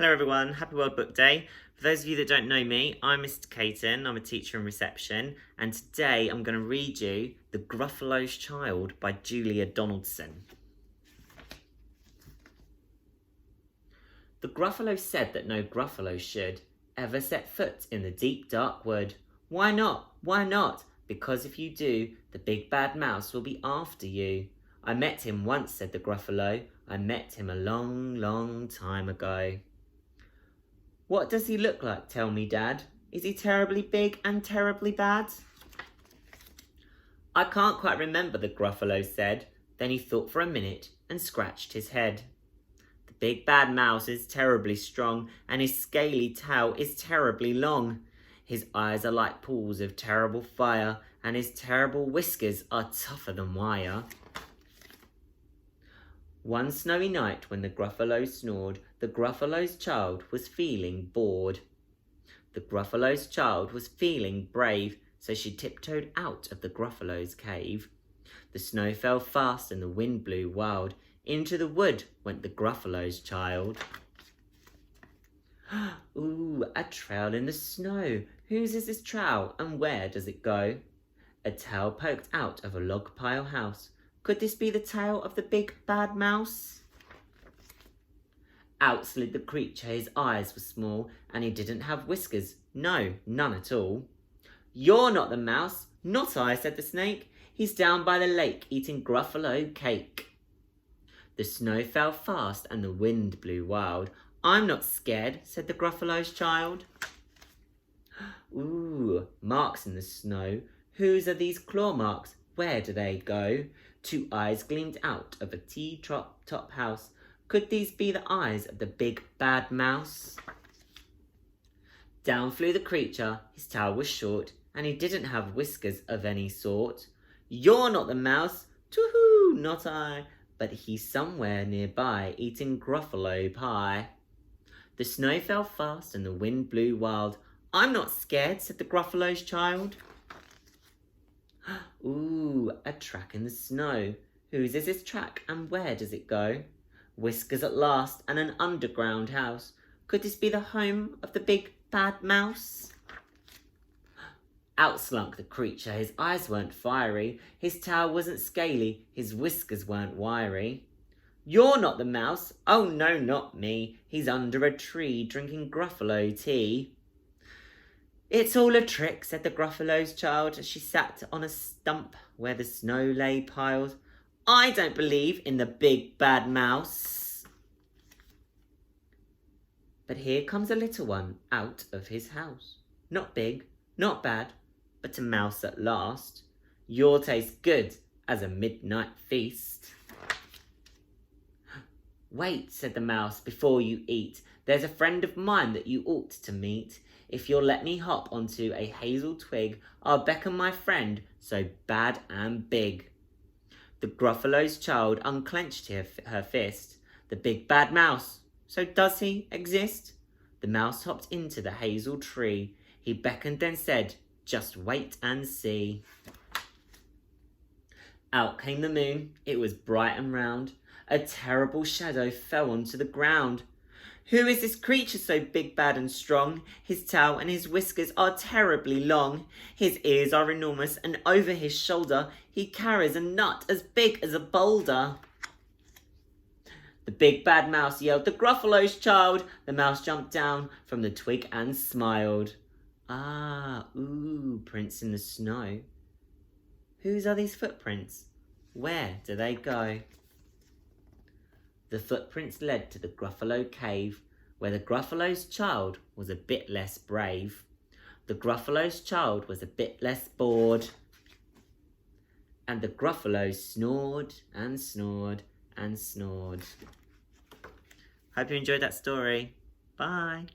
Hello everyone, happy World Book Day. For those of you that don't know me, I'm Mr. Caton, I'm a teacher in reception, and today I'm going to read you The Gruffalo's Child by Julia Donaldson. The Gruffalo said that no Gruffalo should ever set foot in the deep dark wood. Why not? Why not? Because if you do, the big bad mouse will be after you. I met him once, said the Gruffalo. I met him a long, long time ago. What does he look like, tell me, Dad? Is he terribly big and terribly bad? I can't quite remember, the Gruffalo said. Then he thought for a minute and scratched his head. The big bad mouse is terribly strong, and his scaly tail is terribly long. His eyes are like pools of terrible fire, and his terrible whiskers are tougher than wire. One snowy night when the Gruffalo snored, the Gruffalo's child was feeling bored. The Gruffalo's child was feeling brave, so she tiptoed out of the Gruffalo's cave. The snow fell fast and the wind blew wild. Into the wood went the Gruffalo's child. Ooh, a trail in the snow. Whose is this trail and where does it go? A tail poked out of a log pile house. Could this be the tail of the big bad mouse? Out slid the creature, his eyes were small, and he didn't have whiskers, no, none at all. You're not the mouse, not I, said the snake. He's down by the lake eating Gruffalo cake. The snow fell fast and the wind blew wild. I'm not scared, said the Gruffalo's child. Ooh, marks in the snow. Whose are these claw marks? Where do they go? Two eyes gleamed out of a tea-top house. Could these be the eyes of the big bad mouse? Down flew the creature, his tail was short, and he didn't have whiskers of any sort. You're not the mouse, too-hoo, not I, but he's somewhere nearby eating Gruffalo pie. The snow fell fast and the wind blew wild. I'm not scared, said the Gruffalo's child. Ooh, a track in the snow. Whose is this track and where does it go? Whiskers at last and an underground house. Could this be the home of the big bad mouse? Out slunk the creature, his eyes weren't fiery, his tail wasn't scaly, his whiskers weren't wiry. You're not the mouse, oh no, not me, he's under a tree drinking Gruffalo tea. It's all a trick, said the Gruffalo's child as she sat on a stump where the snow lay piled. I don't believe in the big bad mouse. But here comes a little one out of his house. Not big, not bad, but a mouse at last. You'll taste good as a midnight feast. Wait, said the mouse, before you eat. There's a friend of mine that you ought to meet. If you'll let me hop onto a hazel twig, I'll beckon my friend so bad and big. The Gruffalo's child unclenched her fist. The big bad mouse, so does he exist? The mouse hopped into the hazel tree. He beckoned and said, just wait and see. Out came the moon. It was bright and round. A terrible shadow fell onto the ground. Who is this creature so big, bad and strong? His tail and his whiskers are terribly long. His ears are enormous and over his shoulder he carries a nut as big as a boulder. The big bad mouse yelled, the Gruffalo's child. The mouse jumped down from the twig and smiled. Ah, ooh, prints in the snow. Whose are these footprints? Where do they go? The footprints led to the Gruffalo cave, where the Gruffalo's child was a bit less brave. The Gruffalo's child was a bit less bored. And the Gruffalo snored and snored and snored. Hope you enjoyed that story. Bye.